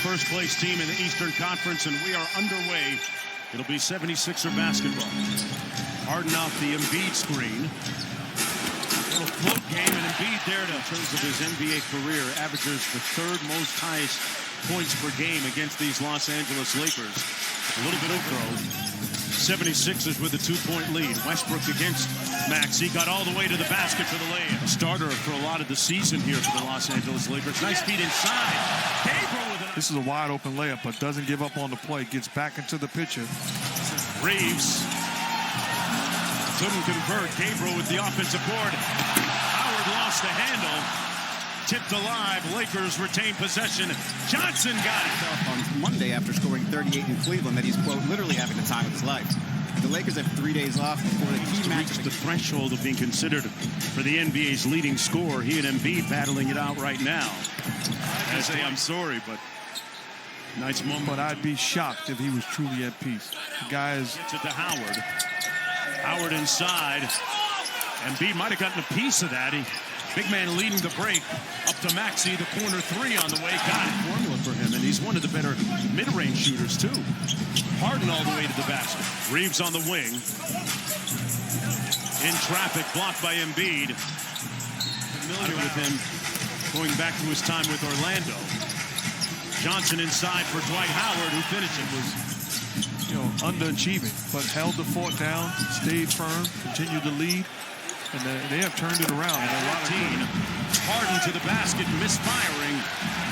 first place team in the Eastern Conference, and we are underway. It'll be 76er basketball. Harden off the Embiid screen. Little float game, and Embiid there in terms of his NBA career averages the third most highest points per game against these Los Angeles Lakers. A little bit of throw. 76ers with a 2-point lead. Westbrook against Maxey. Got all the way to the basket for the layup. Starter for a lot of the season here for the Los Angeles Lakers. Nice feed inside. Gabriel with it. This is a wide open layup, but doesn't give up on the play. Gets back into the picture. Reeves couldn't convert. Gabriel with the offensive board. Howard lost the handle. Tipped alive. Lakers retain possession. Johnson got it. On Monday after scoring 38 in Cleveland that he's, quote, literally having the time of his life. The Lakers have 3 days off before the key match. The threshold of being considered for the NBA's leading scorer. He and Embiid battling it out right now. I say I'm sorry, but nice moment. But I'd be shocked if he was truly at peace. The guy is... Gets it to Howard. Howard inside. Embiid might have gotten a piece of that. Big man leading the break. Up to Maxey, the corner three on the way. Got it. Formula for him, and he's one of the better mid-range shooters, too. Harden all the way to the basket. Reeves on the wing. In traffic, blocked by Embiid. Familiar with him going back to his time with Orlando. Johnson inside for Dwight Howard, who finished it. Was, underachieving, but held the fort down, stayed firm, continued to lead. And they have turned it around. And a lot of Harden to the basket, misfiring.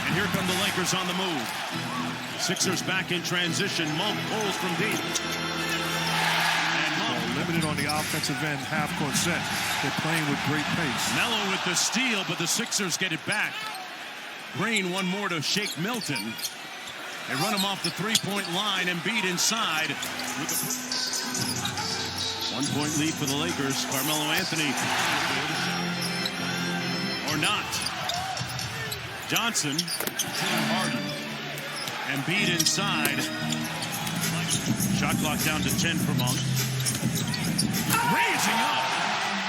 And here come the Lakers on the move. Sixers back in transition. Monk pulls from deep. And Monk limited on the offensive end, half-court set. They're playing with great pace. Melo with the steal, but the Sixers get it back. Green, one more to Shake Milton. They run him off the three-point line. Embiid inside. With the 1-point lead for the Lakers. Carmelo Anthony. Or not. Johnson. Harden. Embiid inside. Shot clock down to 10 for Monk. Raising up.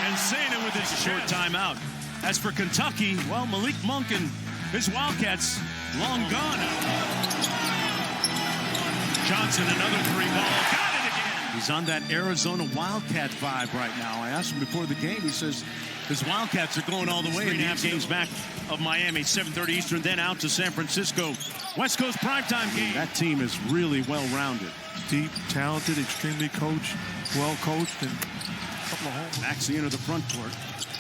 And Sena with his short timeout. As for Kentucky, well, Malik Monk and his Wildcats long gone. Johnson, another three ball. Got it again. He's on that Arizona Wildcat vibe right now. I asked him before the game. He says his Wildcats are going all the way. 3.5 games back of Miami. 7:30 Eastern, then out to San Francisco. West Coast primetime game. That team is really well-rounded. Deep, talented, extremely coached, well-coached, and a couple of home. Maxey into the front court.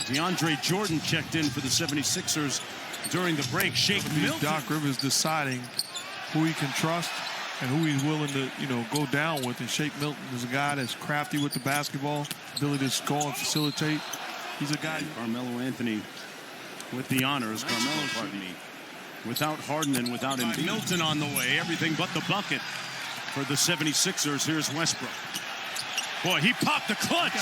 DeAndre Jordan checked in for the 76ers during the break. Shake Milton. Doc Rivers deciding who he can trust and who he's willing to, go down with. And Shake Milton is a guy that's crafty with the basketball, ability to score and facilitate. He's a guy. Carmelo Anthony with the honors. Carmelo, pardon me. Without Harden and without Embiid. Milton on the way. Everything but the bucket for the 76ers. Here's Westbrook. Boy, he popped the clutch.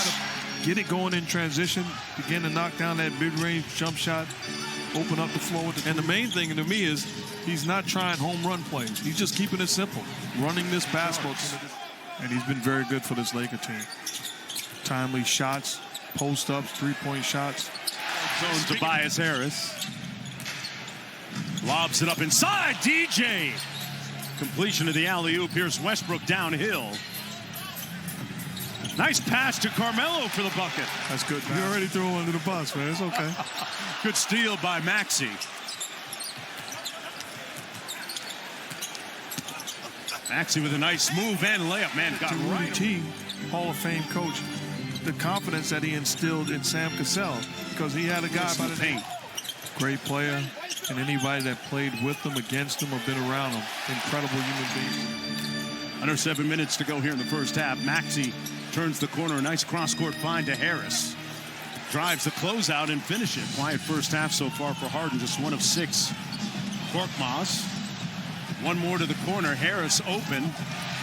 Get it going in transition. Begin to knock down that mid-range jump shot. Open up the floor. And the main thing to me is he's not trying home run plays. He's just keeping it simple. Running this basketball. And he's been very good for this Laker team. Timely shots, post-ups, three-point shots. Zone Tobias Harris. Lobs it up inside. DJ. Completion of the alley-oop. Here's Westbrook downhill. Nice pass to Carmelo for the bucket. That's good. You already threw him under the bus, man. It's okay. Good steal by Maxey. Maxey with a nice move and layup. Man, got right. T, Hall of Fame coach. The confidence that he instilled in Sam Cassell, because he had a guy by the name. Great player, and anybody that played with him, against him, or been around him, incredible human being. Under 7 minutes to go here in the first half. Maxey turns the corner. A nice cross-court find to Harris. Drives the closeout and finish it. Quiet first half so far for Harden. Just 1 of 6. Korkmaz. One more to the corner. Harris open.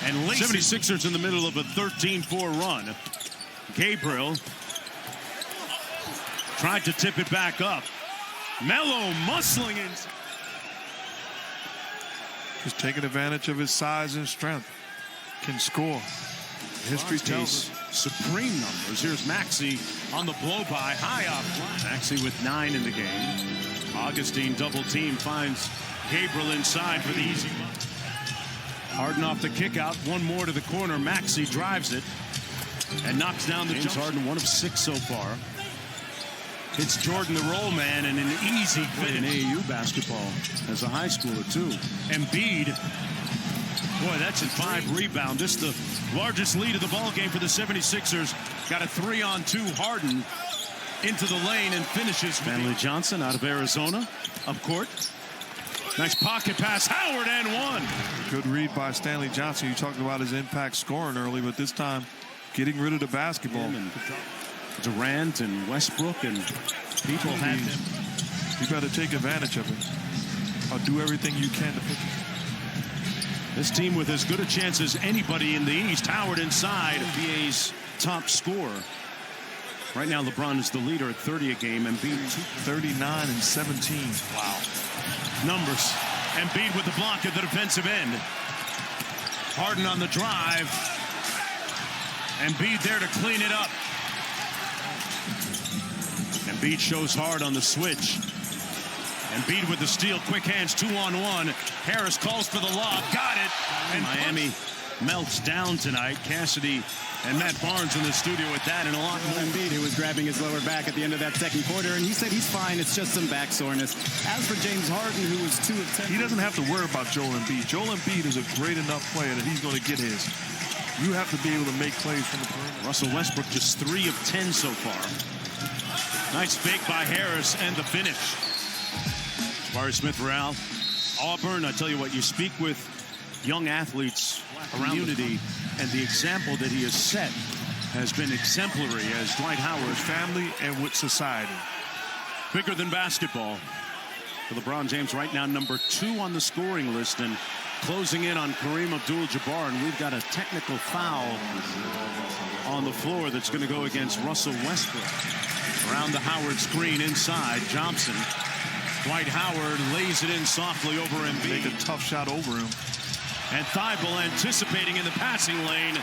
And late 76ers in the middle of a 13-4 run. Gabriel tried to tip it back up. Melo muscling in. Just taking advantage of his size and strength. Can score. History tells us. Supreme numbers. Here's Maxey on the blow-by. High off. Maxey with 9 in the game. Augustine double team finds Gabriel inside for the easy one. Harden off the kick out. One more to the corner. Maxey drives it and knocks down the James Harden, 1 of 6 so far. Hits Jordan the roll man and an easy finish. In AAU basketball as a high schooler too. Embiid, boy, that's a 5 rebound. This is the largest lead of the ball game for the 76ers. Got a 3-on-2. Harden into the lane and finishes. Stanley Johnson out of Arizona, up court. Nice pocket pass, Howard, and one. Good read by Stanley Johnson. You talked about his impact scoring early, but this time getting rid of the basketball. Durant and Westbrook and people had him. You better take advantage of it. Or do everything you can to pick it. This team with as good a chance as anybody in the East. Howard inside, NBA's top scorer. Right now, LeBron is the leader at 30 a game. Embiid 39 and 17. Wow. Numbers. Embiid with the block at the defensive end. Harden on the drive. Embiid there to clean it up. Embiid shows hard on the switch. Embiid with the steal. Quick hands, 2-on-1. Harris calls for the lob. Got it. And Miami melts down tonight. Cassidy and Matt Barnes in the studio with that and a lot more. Embiid, who was grabbing his lower back at the end of that second quarter, and he said he's fine. It's just some back soreness. As for James Harden, who was 2 of 10. He doesn't have to worry about Joel Embiid. Joel Embiid is a great enough player that he's going to get his. You have to be able to make plays from the perimeter. Russell Westbrook just 3 of 10 so far. Nice fake by Harris and the finish. Jabari Smith-Real. Auburn, I tell you what, you speak with young athletes around the community, and the example that he has set has been exemplary as Dwight Howard's family and with society. Bigger than basketball. For LeBron James right now, number 2 on the scoring list and closing in on Kareem Abdul-Jabbar. And we've got a technical foul on the floor that's going to go against Russell Westbrook. Around the Howard screen inside, Johnson. Dwight Howard lays it in softly over Embiid. Make a tough shot over him. And Thibault anticipating in the passing lane.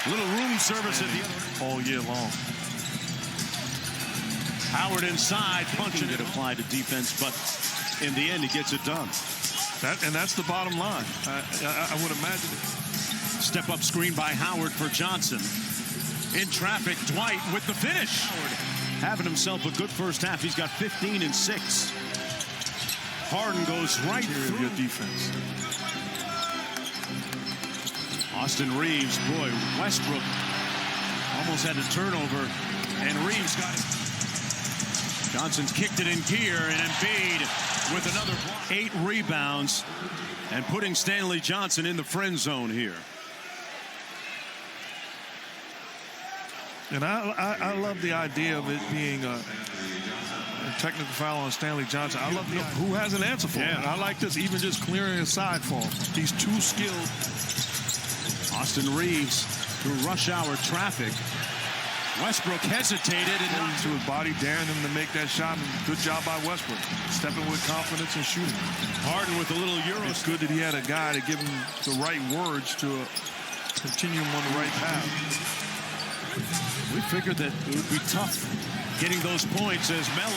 Little room service at the other. All year long. Howard inside, punching it applied to defense, but in the end, he gets it done. That's the bottom line. I would imagine it. Step up screen by Howard for Johnson. In traffic, Dwight with the finish. Howard having himself a good first half. He's got 15 and 6. Harden goes right through your defense. Austin Reeves, boy, Westbrook almost had a turnover, and Reeves got it. Johnson's kicked it in gear, and Embiid with another block. 8 rebounds, and putting Stanley Johnson in the friend zone here. And I love the idea of it being a technical foul on Stanley Johnson. I love who has an answer for it. I like this, even just clearing a side fall. He's too skilled. Austin Reeves through rush hour traffic. Westbrook hesitated and knocked to his body, daring him to make that shot. And good job by Westbrook, stepping with confidence and shooting. Harden with a little Euro. It's good that he had a guy to give him the right words to continue him on the right path. We figured that it would be tough getting those points as Melo.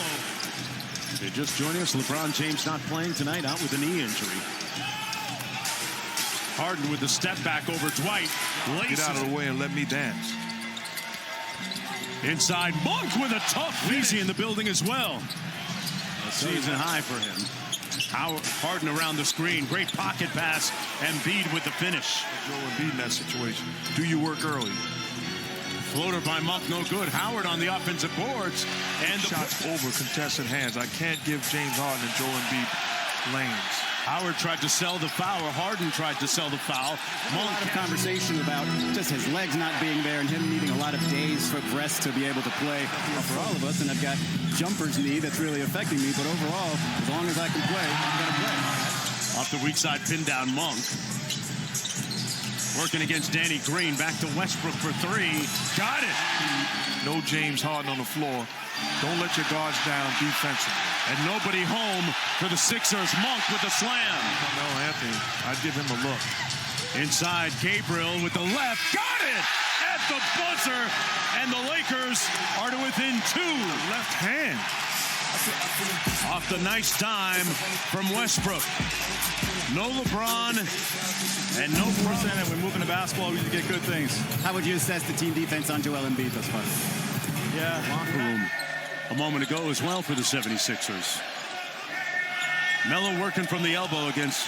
They're just joining us. LeBron James not playing tonight, out with a knee injury. Harden with the step back over Dwight. Get out of the way and let me dance. Inside, Monk with a tough finish. Easy in the building as well. A season high for him. Harden around the screen. Great pocket pass. Embiid with the finish. Joel Embiid in that situation. Do you work early? Floater by Monk, no good. Howard on the offensive boards. And the shots over contested hands. I can't give James Harden and Joel Embiid lanes. Howard tried to sell the foul, or Harden tried to sell the foul. A lot of conversation about just his legs not being there and him needing a lot of days for rest to be able to play for all of us. And I've got Jumper's knee that's really affecting me. But overall, as long as I can play, I'm going to play. Off the weak side, pin down Monk. Working against Danny Green. Back to Westbrook for 3. Got it. No James Harden on the floor. Don't let your guards down defensively. And nobody home for the Sixers. Monk with the slam. No, Anthony, I'd give him a look. Inside, Gabriel with the left. Got it at the buzzer. And the Lakers are to within 2. Left hand. Off the nice dime from Westbrook. No LeBron and no Saying that when moving the basketball, we get good things. How would you assess the team defense on Joel Embiid thus far? Yeah, locker room a moment ago as well for the 76ers. Melo working from the elbow against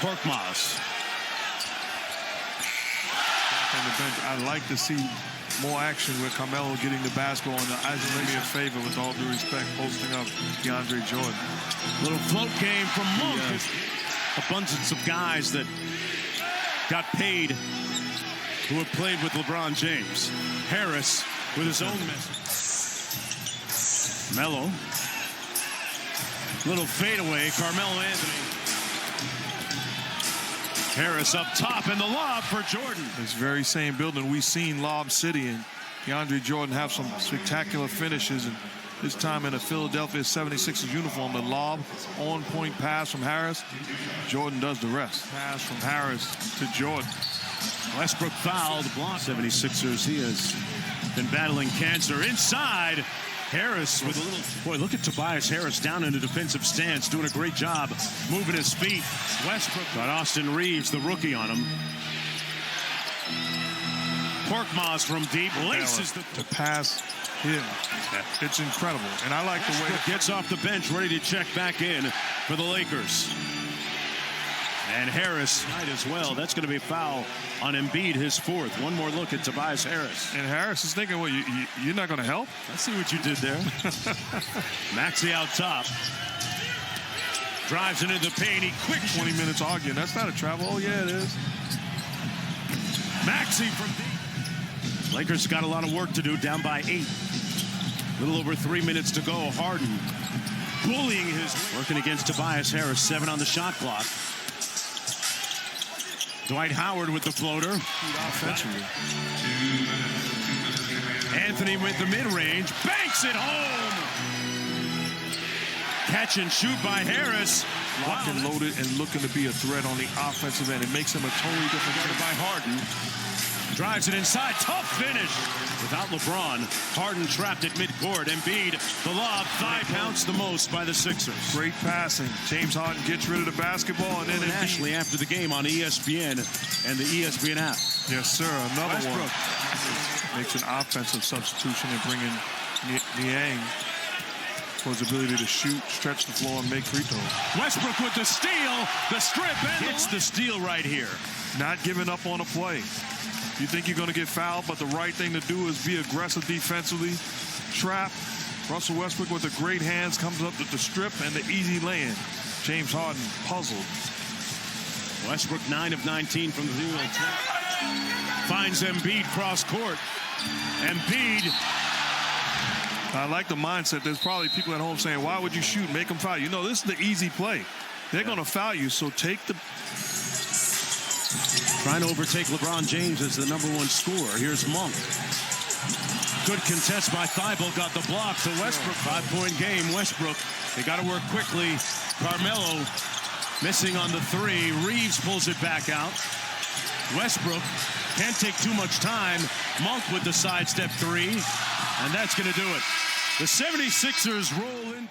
Korkmaz. On the bench, I'd like to see more action with Carmelo getting the basketball, and I just do me a favor, with all due respect, posting up DeAndre Jordan. Little float game from Monk. Abundance of guys that got paid who have played with LeBron James. Harris with his own message. Melo. Little fadeaway, Carmelo Anthony. Harris up top, and the lob for Jordan. This very same building, we've seen Lob City and DeAndre Jordan have some spectacular finishes, and this time in a Philadelphia 76ers uniform, the lob, on-point pass from Harris. Jordan does the rest. Pass from Harris to Jordan. Westbrook fouled, blocked. 76ers, he has been battling cancer. Inside, Harris with a little... Boy, look at Tobias Harris down in a defensive stance, doing a great job moving his feet. Westbrook got Austin Reeves, the rookie, on him. Korkmaz from deep laces the... To pass him. It's incredible. And I like the way... Gets off the bench, ready to check back in for the Lakers. And Harris as well. That's going to be a foul on Embiid, his fourth. One more look at Tobias Harris. And Harris is thinking, well, you're not going to help? I see what you did there. Maxey out top. Drives into the paint. He quick 20 minutes arguing. That's not a travel. Oh, yeah, it is. Maxey from deep. Lakers got a lot of work to do, down by 8. A little over 3 minutes to go. Harden bullying his... Working against Tobias Harris. 7 on the shot clock. Dwight Howard with the floater. Offensively. Anthony with the mid-range. Banks it home. Catch and shoot by Harris. Locked and loaded and looking to be a threat on the offensive end. It makes him a totally different player. By Harden. Drives it inside. Tough finish. Without LeBron. Harden trapped at midcourt. Embiid, the lob, thigh counts the most by the Sixers. Great passing. James Harden gets rid of the basketball, and then Ashley after the game on ESPN and the ESPN app. Yes, sir. Another Westbrook. one. Makes an offensive substitution and bringing Niang for his ability to shoot, stretch the floor, and make free throws. Westbrook with the steal, the strip, and it's the steal right here. Not giving up on a play. You think you're going to get fouled, but the right thing to do is be aggressive defensively. Trap. Russell Westbrook with the great hands comes up with the strip and the easy lay-in. James Harden puzzled. Westbrook 9 of 19 from the field. Finds Embiid cross court. Embiid. I like the mindset. There's probably people at home saying, why would you shoot? Make them foul. You know, this is the easy play. They're going to foul you, so take the... Trying to overtake LeBron James as the #1 scorer. Here's Monk. Good contest by Thibault. Got the block to Westbrook. 5-point game. Westbrook. They got to work quickly. Carmelo missing on the 3. Reeves pulls it back out. Westbrook can't take too much time. Monk with the sidestep 3. And that's going to do it. The 76ers roll into...